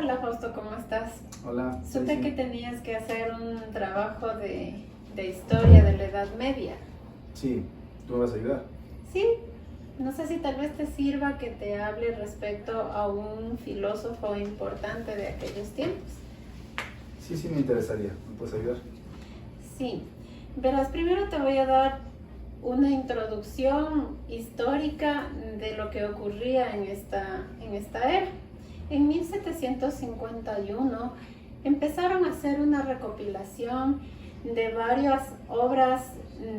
Hola Fausto, ¿cómo estás? Hola. Supe Sí. que tenías que hacer un trabajo de historia de la Edad Media. Sí, tú me vas a ayudar. Sí, no sé si tal vez te sirva que te hable respecto a un filósofo importante de aquellos tiempos. Sí, me interesaría. ¿Me puedes ayudar? Sí, verás, primero te voy a dar una introducción histórica de lo que ocurría en esta era. En 1751 empezaron a hacer una recopilación de varias obras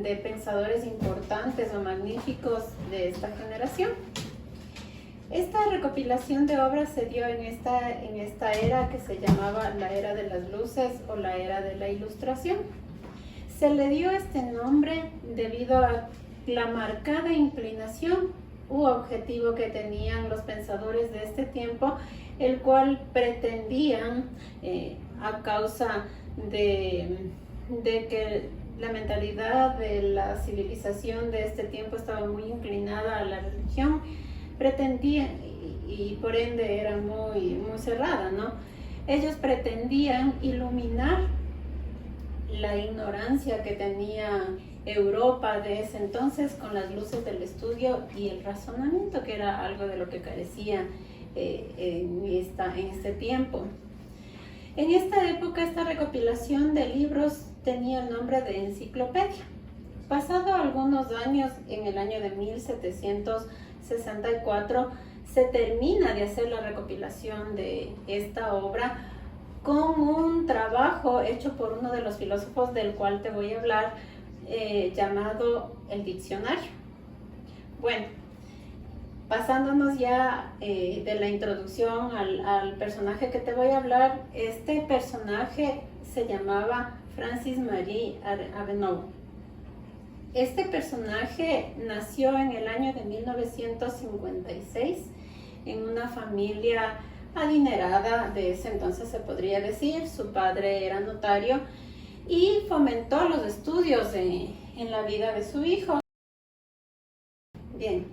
de pensadores importantes o magníficos de esta generación. Esta recopilación de obras se dio en esta era que se llamaba la Era de las Luces o la Era de la Ilustración. Se le dio este nombre debido a la marcada inclinación u objetivo que tenían los pensadores de este tiempo, el cual pretendían, a causa de que la mentalidad de la civilización de este tiempo estaba muy inclinada a la religión, pretendían, y por ende era muy cerrada, ¿no? Ellos pretendían iluminar la ignorancia que tenía Europa de ese entonces con las luces del estudio y el razonamiento, que era algo de lo que carecía en este tiempo. En esta época, esta recopilación de libros tenía el nombre de enciclopedia. Pasado algunos años, en el año de 1764, se termina de hacer la recopilación de esta obra con un trabajo hecho por uno de los filósofos del cual te voy a hablar, llamado el diccionario. Bueno, pasándonos ya de la introducción al personaje que te voy a hablar, este personaje se llamaba Francis Marie Avenot. Este personaje nació en el año de 1956 en una familia adinerada de ese entonces, se podría decir. Su padre era notario y fomentó los estudios en la vida de su hijo. Bien,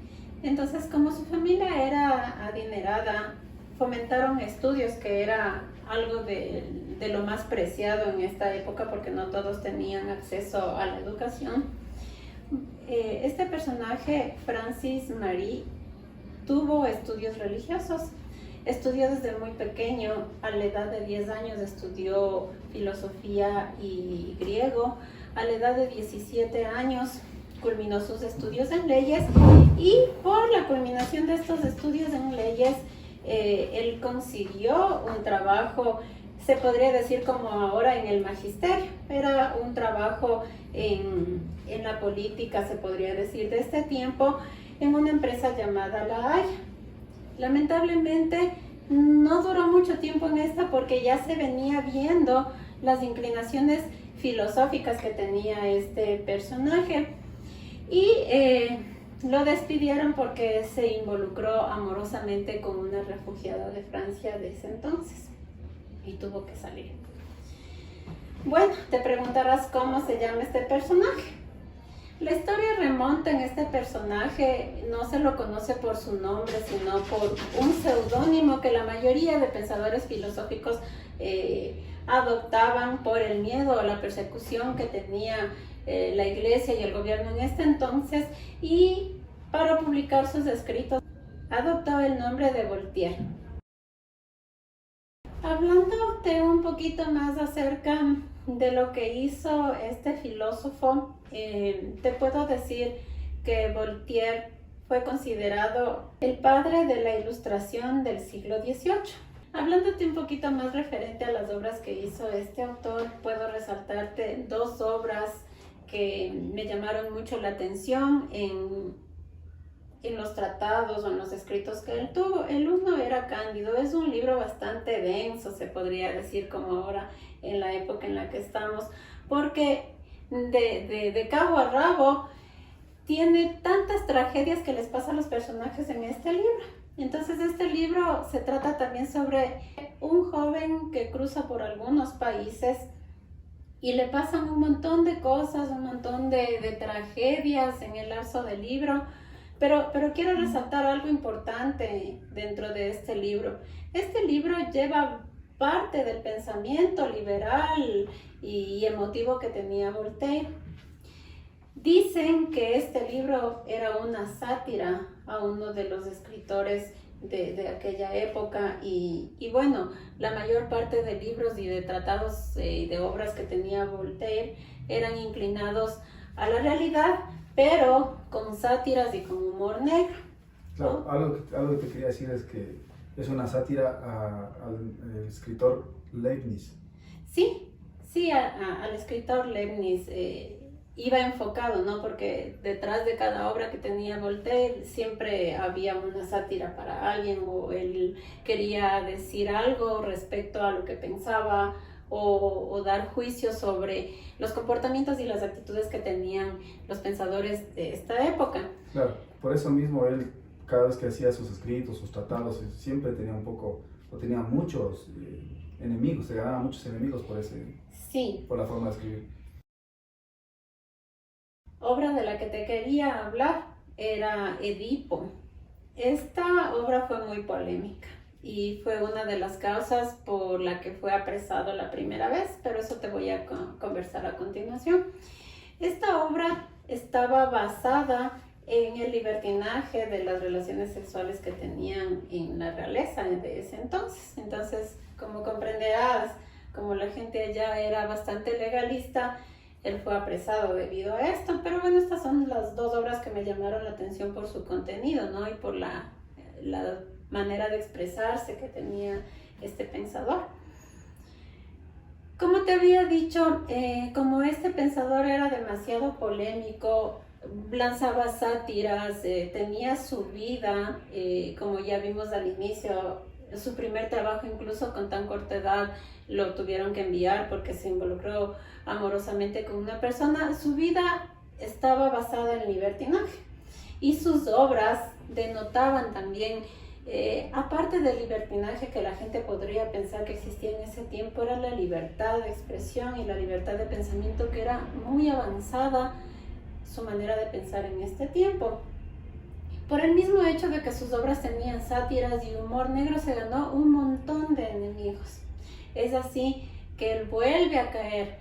entonces como su familia era adinerada, fomentaron estudios, que era algo de lo más preciado en esta época porque no todos tenían acceso a la educación. Este personaje, Francis Marie, tuvo estudios religiosos. Estudió desde muy pequeño, a la edad de 10 años estudió filosofía y griego. A la edad de 17 años culminó sus estudios en leyes, y por la culminación de estos estudios en leyes, él consiguió un trabajo, se podría decir como ahora, en el magisterio. Era un trabajo en la política, se podría decir, de este tiempo, en una empresa llamada La Haya. Lamentablemente no duró mucho tiempo en esta porque ya se venía viendo las inclinaciones filosóficas que tenía este personaje, y lo despidieron porque se involucró amorosamente con una refugiada de Francia de ese entonces y tuvo que salir. Bueno, te preguntarás cómo se llama este personaje. La historia remonta en este personaje, no se lo conoce por su nombre, sino por un seudónimo que la mayoría de pensadores filosóficos adoptaban por el miedo a la persecución que tenía la iglesia y el gobierno en este entonces, y para publicar sus escritos adoptó el nombre de Voltaire. Hablándote un poquito más acerca de lo que hizo este filósofo, te puedo decir que Voltaire fue considerado el padre de la Ilustración del siglo XVIII. Hablándote un poquito más referente a las obras que hizo este autor, puedo resaltarte dos obras que me llamaron mucho la atención en los tratados o en los escritos que él tuvo. El uno era Cándido. Es un libro bastante denso, se podría decir, como ahora en la época en la que estamos, porque de cabo a rabo tiene tantas tragedias que les pasa a los personajes en este libro. Entonces este libro se trata también sobre un joven que cruza por algunos países y le pasan un montón de cosas, un montón de tragedias en el lapso del libro, Pero quiero resaltar algo importante dentro de este libro. Este libro lleva parte del pensamiento liberal y emotivo que tenía Voltaire. Dicen que este libro era una sátira a uno de los escritores de aquella época y bueno, la mayor parte de libros y de tratados y de obras que tenía Voltaire eran inclinados a la realidad, pero con sátiras y con humor negro. Claro, algo que te quería decir es que es una sátira al escritor Leibniz. Sí, al escritor Leibniz iba enfocado, ¿no? Porque detrás de cada obra que tenía Voltaire siempre había una sátira para alguien, o él quería decir algo respecto a lo que pensaba, o dar juicio sobre los comportamientos y las actitudes que tenían los pensadores de esta época. Claro, por eso mismo él, cada vez que hacía sus escritos, sus tratados, siempre tenía tenía muchos enemigos, se ganaba muchos enemigos por la forma de escribir. Obra de la que te quería hablar era Edipo. Esta obra fue muy polémica y fue una de las causas por la que fue apresado la primera vez, pero eso te voy a conversar a continuación. Esta obra estaba basada en el libertinaje de las relaciones sexuales que tenían en la realeza de ese entonces. Entonces, como comprenderás, como la gente allá era bastante legalista, él fue apresado debido a esto. Pero bueno, estas son las dos obras que me llamaron la atención por su contenido, ¿no? Y por la manera de expresarse que tenía este pensador. Como te había dicho, como este pensador era demasiado polémico, lanzaba sátiras, tenía su vida, como ya vimos al inicio, su primer trabajo incluso con tan corta edad lo tuvieron que enviar porque se involucró amorosamente con una persona. Su vida estaba basada en libertinaje y sus obras denotaban también, aparte del libertinaje que la gente podría pensar que existía en ese tiempo, era la libertad de expresión y la libertad de pensamiento, que era muy avanzada su manera de pensar en este tiempo. Por el mismo hecho de que sus obras tenían sátiras y humor negro, se ganó un montón de enemigos. Es así que él vuelve a caer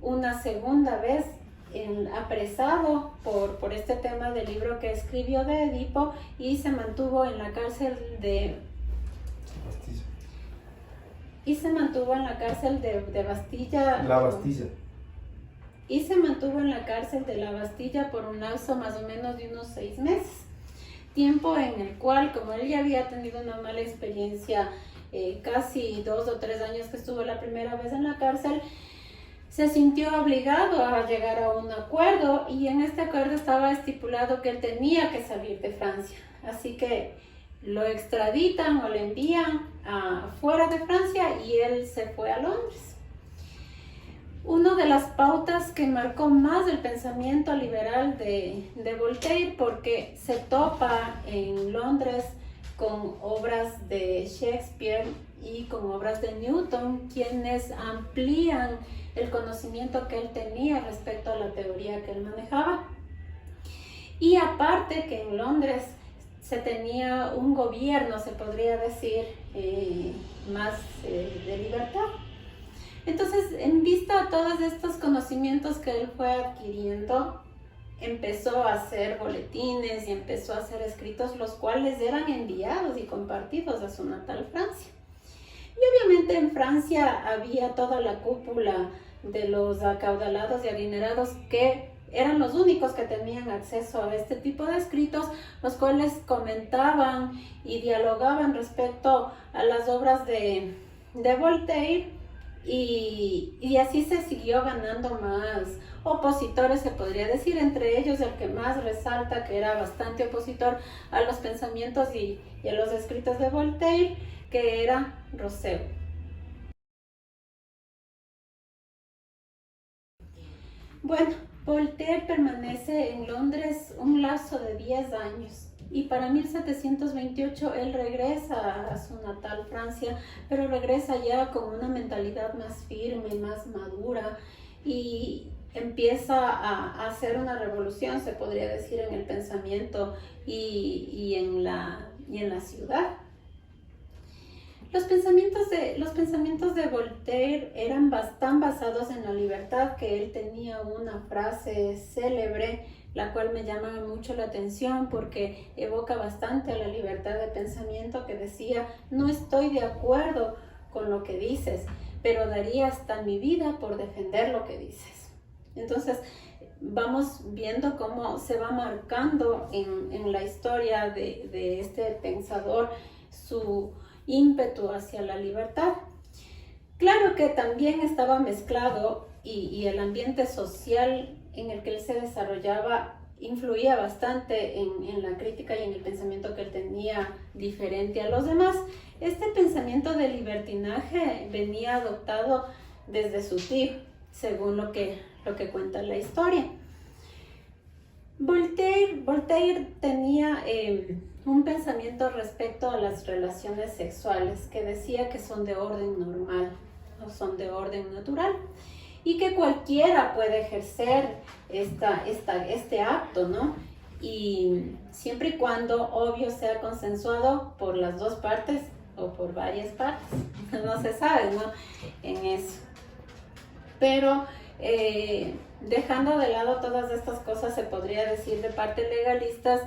una segunda vez apresado por este tema del libro que escribió de Edipo, y se mantuvo en la cárcel de Bastilla. Y se mantuvo en la cárcel de Bastilla. La Bastilla. Y se mantuvo en la cárcel de la Bastilla por un lapso más o menos de unos 6 meses. Tiempo en el cual, como él ya había tenido una mala experiencia, casi 2 o 3 años que estuvo la primera vez en la cárcel, se sintió obligado a llegar a un acuerdo, y en este acuerdo estaba estipulado que él tenía que salir de Francia. Así que lo extraditan o le envían fuera de Francia y él se fue a Londres. Una de las pautas que marcó más el pensamiento liberal de Voltaire, porque se topa en Londres con obras de Shakespeare y con obras de Newton, quienes amplían el conocimiento que él tenía respecto a la teoría que él manejaba. Y aparte que en Londres se tenía un gobierno, se podría decir, más de libertad. Entonces, en vista a todos estos conocimientos que él fue adquiriendo, empezó a hacer boletines y empezó a hacer escritos, los cuales eran enviados y compartidos a su natal Francia. Y obviamente en Francia había toda la cúpula de los acaudalados y adinerados, que eran los únicos que tenían acceso a este tipo de escritos, los cuales comentaban y dialogaban respecto a las obras de Voltaire. Y así se siguió ganando más opositores, se podría decir, entre ellos el que más resalta, que era bastante opositor a los pensamientos y a los escritos de Voltaire, que era Rousseau. Bueno, Voltaire permanece en Londres un lapso de 10 años. Y para 1728 él regresa a su natal Francia, pero regresa ya con una mentalidad más firme, más madura. Y empieza a hacer una revolución, se podría decir, en el pensamiento y en la ciudad. Los pensamientos de Voltaire eran tan basados en la libertad que él tenía una frase célebre, la cual me llama mucho la atención porque evoca bastante a la libertad de pensamiento, que decía: no estoy de acuerdo con lo que dices, pero daría hasta mi vida por defender lo que dices. Entonces vamos viendo cómo se va marcando en la historia de este pensador su ímpetu hacia la libertad. Claro que también estaba mezclado y el ambiente social en el que él se desarrollaba influía bastante en la crítica y en el pensamiento que él tenía diferente a los demás. Este pensamiento de libertinaje venía adoptado desde su tío, según lo que cuenta la historia. Voltaire tenía un pensamiento respecto a las relaciones sexuales que decía que son de orden normal, no son de orden natural, y que cualquiera puede ejercer este acto, ¿no? Y siempre y cuando, obvio, sea consensuado por las dos partes o por varias partes, no se sabe, ¿no? En eso. Pero dejando de lado todas estas cosas, se podría decir, de parte legalistas,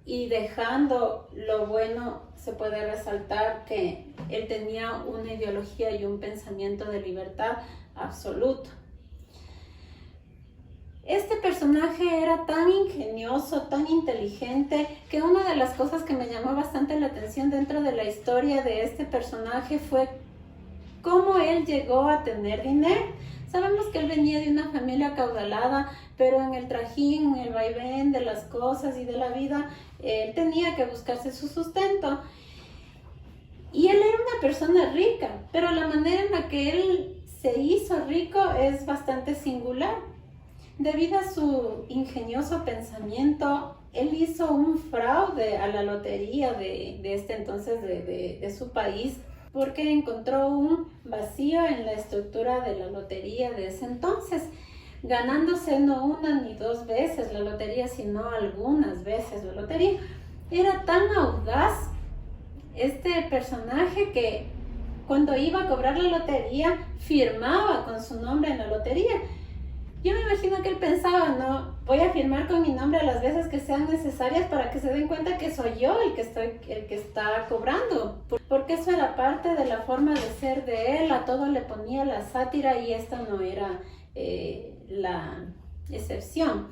y dejando lo bueno, se puede resaltar que él tenía una ideología y un pensamiento de libertad absoluto. Este personaje era tan ingenioso, tan inteligente, que una de las cosas que me llamó bastante la atención dentro de la historia de este personaje fue cómo él llegó a tener dinero. Sabemos que él venía de una familia acaudalada, pero en el trajín, en el vaivén de las cosas y de la vida, él tenía que buscarse su sustento. Y él era una persona rica, pero la manera en la que él se hizo rico es bastante singular. Debido a su ingenioso pensamiento, él hizo un fraude a la lotería de este entonces de su país, porque encontró un vacío en la estructura de la lotería de ese entonces, ganándose no una ni dos veces la lotería, sino algunas veces la lotería. Era tan audaz este personaje que cuando iba a cobrar la lotería, firmaba con su nombre en la lotería. Yo me imagino que él pensaba: no, voy a firmar con mi nombre las veces que sean necesarias para que se den cuenta que soy yo el que está cobrando. Porque eso era parte de la forma de ser de él, a todo le ponía la sátira, y esta no era la excepción.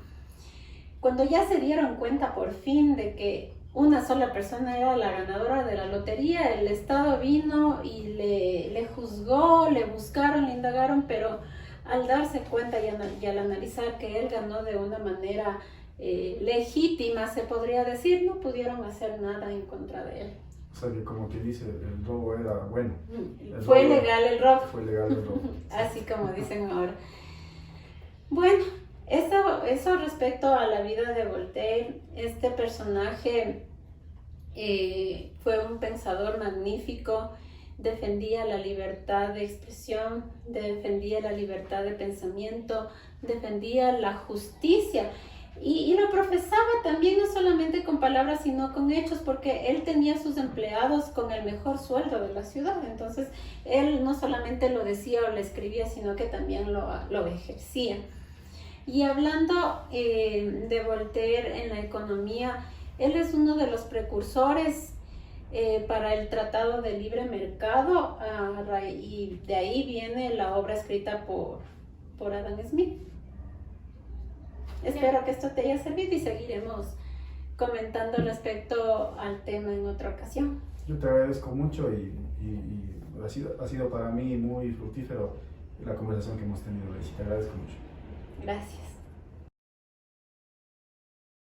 Cuando ya se dieron cuenta por fin de que una sola persona era la ganadora de la lotería, el Estado vino y le juzgó, le buscaron, le indagaron, pero al darse cuenta y al analizar que él ganó de una manera legítima, se podría decir, no pudieron hacer nada en contra de él. O sea que, como que dice, el robo era bueno. Fue legal el robo. Fue legal el robo. Así como dicen ahora. Bueno, eso respecto a la vida de Voltaire. Este personaje fue un pensador magnífico. Defendía la libertad de expresión, defendía la libertad de pensamiento, defendía la justicia y lo profesaba también, no solamente con palabras sino con hechos, porque él tenía sus empleados con el mejor sueldo de la ciudad. Entonces él no solamente lo decía o lo escribía, sino que también lo ejercía. Y hablando de Voltaire en la economía, él es uno de los precursores para el Tratado de Libre Mercado, y de ahí viene la obra escrita por Adam Smith. Espero que esto te haya servido y seguiremos comentando respecto al tema en otra ocasión. Yo te agradezco mucho y ha sido para mí muy fructífero la conversación que hemos tenido, Gracie. Te agradezco mucho. Gracias.